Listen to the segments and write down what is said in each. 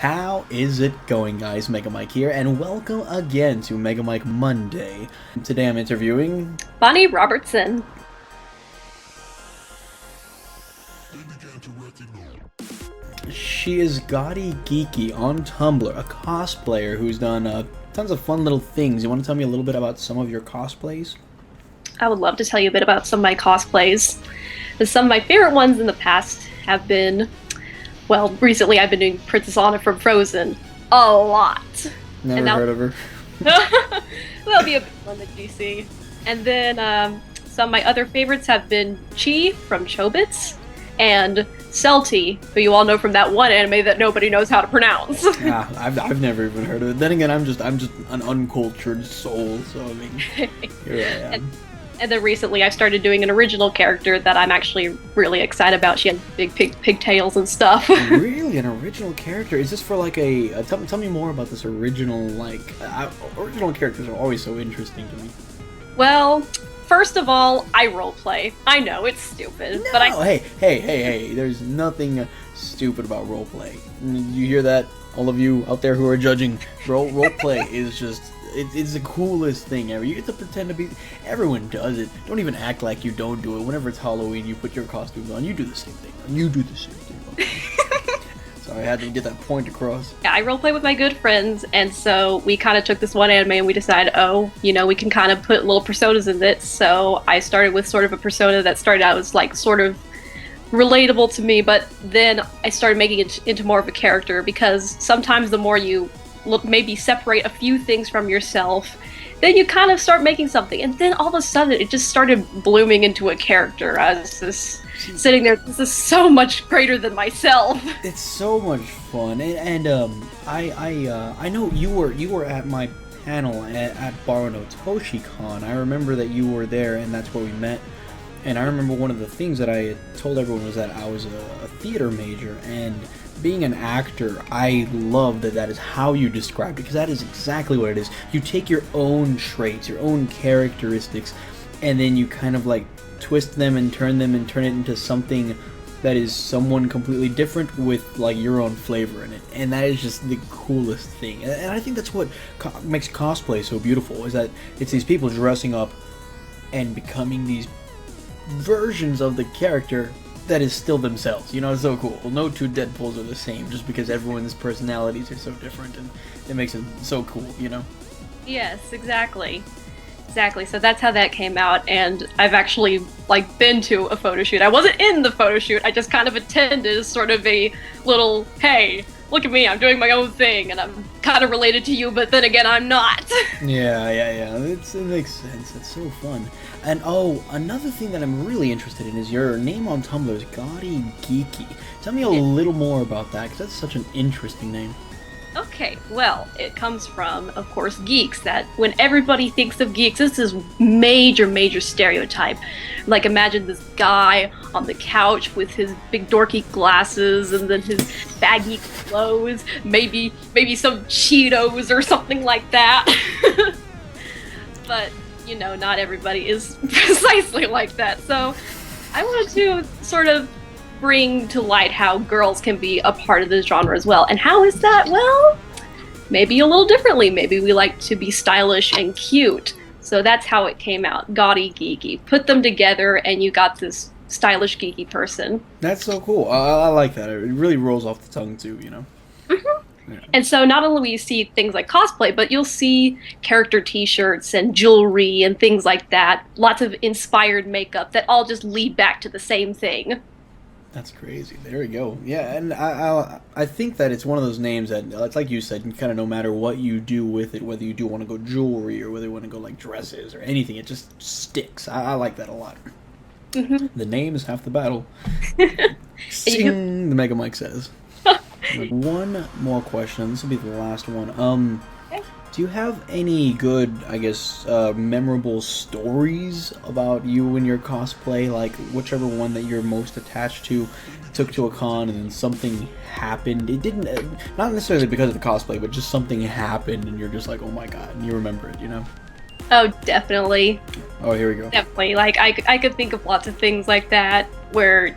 How is it going, guys? Mega Mike here, and welcome again to Mega Mike Monday. Today I'm interviewing Bonnie Robertson. She is GaudyGeeky on Tumblr, a cosplayer who's done tons of fun little things. You want to tell me a little bit about some of your cosplays? I would love to tell you a bit about some of my cosplays. Some of my favorite ones in the past have been, well, recently I've been doing Princess Anna from Frozen a lot. Never heard of her. That'll be a big one that you see. And then some of my other favorites have been Chi from Chobits and Celty, who you all know from that one anime that nobody knows how to pronounce. Yeah, I've never even heard of it. Then again, I'm just an uncultured soul, so I mean, here I am. And then recently I started doing an original character that I'm actually really excited about. She had big pigtails and stuff. Really? An original character? Is this for like tell me more about this original, original characters are always so interesting to me. Well, first of all, I roleplay. I know, it's stupid. No, but hey, there's nothing stupid about roleplay. You hear that? All of you out there who are judging, roleplay is just... It's the coolest thing ever. You get to pretend to be... Everyone does it. Don't even act like you don't do it. Whenever it's Halloween, you put your costumes on. You do the same thing. You do the same thing. Okay. Sorry, I had to get that point across. Yeah, I roleplay with my good friends, and so we kind of took this one anime and we decided, we can kind of put little personas in it. So I started with sort of a persona that started out as like sort of relatable to me, but then I started making it into more of a character, because sometimes the more you maybe separate a few things from yourself, then you kind of start making something, and then all of a sudden it just started blooming into a character. I was just sitting there, this is so much greater than myself. It's so much fun, and I know you were at my panel at Baruno ToshiCon. I remember that you were there, and that's where we met. And I remember one of the things that I told everyone was that I was a theater major, and being an actor, I love that is how you described it, because that is exactly what it is. You take your own traits, your own characteristics, and then you kind of like twist them and turn it into something that is someone completely different with like your own flavor in it. And that is just the coolest thing. And I think that's what makes cosplay so beautiful, is that it's these people dressing up and becoming these versions of the character that is still themselves. You know, it's so cool. Well, no two Deadpools are the same, just because everyone's personalities are so different, and it makes it so cool, you know? Yes, exactly. So that's how that came out, and I've actually been to a photo shoot. I wasn't in the photo shoot, I just kind of attended as sort of a little, hey, look at me, I'm doing my own thing, and I'm kind of related to you, but then again, I'm not. Yeah. It makes sense. It's so fun. And another thing that I'm really interested in is your name on Tumblr is GaudyGeeky. Tell me a little more about that, because that's such an interesting name. Okay, well, it comes from, of course, geeks. That when everybody thinks of geeks, this is major stereotype. Like, imagine this guy on the couch with his big dorky glasses and then his baggy clothes, maybe some Cheetos or something like that. But, you know, not everybody is precisely like that. So I wanted to sort of bring to light how girls can be a part of this genre as well. And how is that? Well, maybe a little differently. Maybe we like to be stylish and cute. So that's how it came out. GaudyGeeky. Put them together and you got this stylish, geeky person. That's so cool. I like that. It really rolls off the tongue too, you know? Mm-hmm. Yeah. And so not only will you see things like cosplay, but you'll see character t-shirts and jewelry and things like that. Lots of inspired makeup that all just lead back to the same thing. That's crazy. There we go. Yeah, and I think that it's one of those names that, it's like you said, kind of no matter what you do with it, whether you do want to go jewelry or whether you want to go like dresses or anything, it just sticks. I like that a lot. Mm-hmm. The name is half the battle. Sing, the Mega Mike says. One more question. This will be the last one. Do you have any good, I guess, memorable stories about you and your cosplay? Like, whichever one that you're most attached to, took to a con and then something happened. It didn't, not necessarily because of the cosplay, but just something happened and you're just like, oh my god, and you remember it, you know? Oh, definitely. Oh, here we go. Definitely. Like, I could think of lots of things like that where,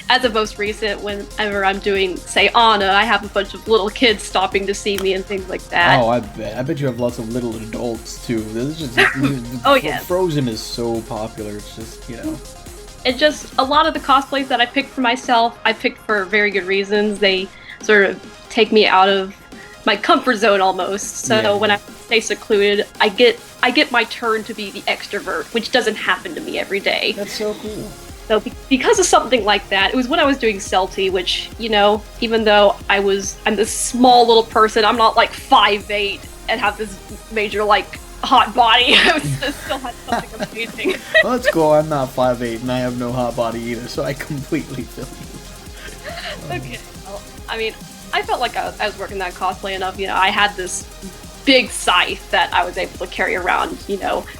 as of most recent, whenever I'm doing, say, Anna, I have a bunch of little kids stopping to see me and things like that. Oh, I bet. I bet you have lots of little adults, too. This is just... Oh, yes. Frozen is so popular. It's just, And just a lot of the cosplays that I picked for myself, I picked for very good reasons. They sort of take me out of my comfort zone almost. So when I stay secluded, I get my turn to be the extrovert, which doesn't happen to me every day. That's so cool. So because of something like that, it was when I was doing Celti, which, even though I'm this small little person, I'm not like 5'8" and have this major like hot body. I still had something amazing. Well, that's cool. I'm not 5'8" and I have no hot body either, so I completely feel you. Okay. Well, I mean, I felt like I was working that cosplay enough. I had this big scythe that I was able to carry around,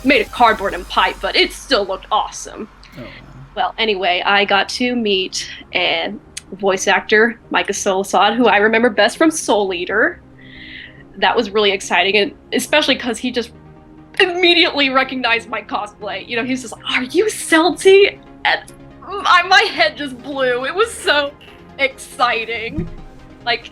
made of cardboard and pipe, but it still looked awesome. Oh. Well, anyway, I got to meet a voice actor, Micah Solasad, who I remember best from Soul Eater. That was really exciting, and especially because he just immediately recognized my cosplay. He's just like, "Are you Celti?" And my head just blew. It was so exciting. Like,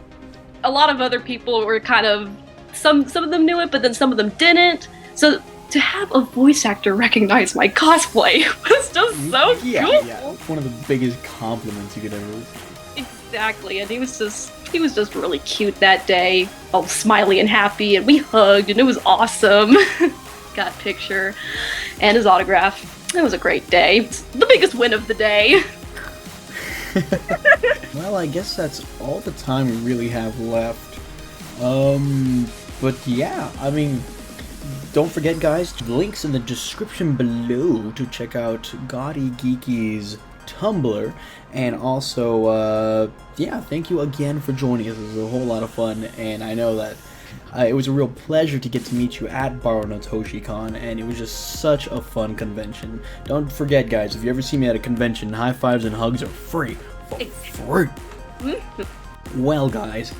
a lot of other people were kind of, some of them knew it, but then some of them didn't. So to have a voice actor recognize my cosplay was just so cool. Yeah, one of the biggest compliments you could ever receive. Exactly, and he was just really cute that day, all smiley and happy, and we hugged, and it was awesome. Got a picture and his autograph. It was a great day. It's the biggest win of the day. Well, I guess that's all the time we really have left. But yeah, I mean, don't forget, guys, links in the description below to check out GaudyGeeky's Tumblr, and also, yeah, thank you again for joining us. It was a whole lot of fun, and I know that it was a real pleasure to get to meet you at Borrownotes HoshiCon, and it was just such a fun convention. Don't forget, guys, if you ever see me at a convention, high fives and hugs are free. For free. Well, guys,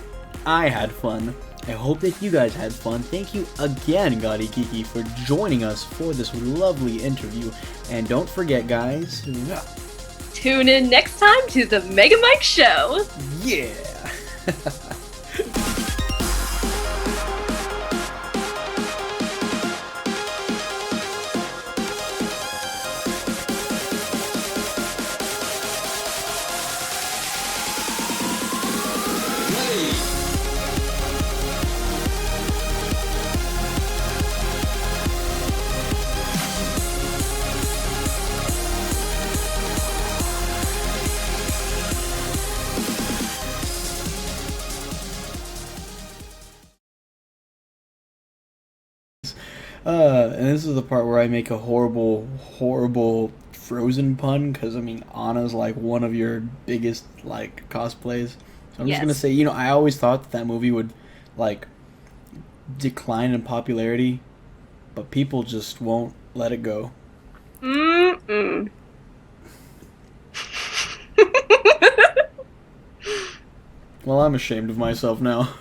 I had fun. I hope that you guys had fun. Thank you again, GaudyGeeky, for joining us for this lovely interview. And don't forget, guys, tune in next time to the Mega Mike Show. Yeah. And this is the part where I make a horrible, horrible Frozen pun, because, I mean, Anna's, like, one of your biggest, like, cosplays. So I'm just gonna say, I always thought that movie would, like, decline in popularity, but people just won't let it go. Well, I'm ashamed of myself now.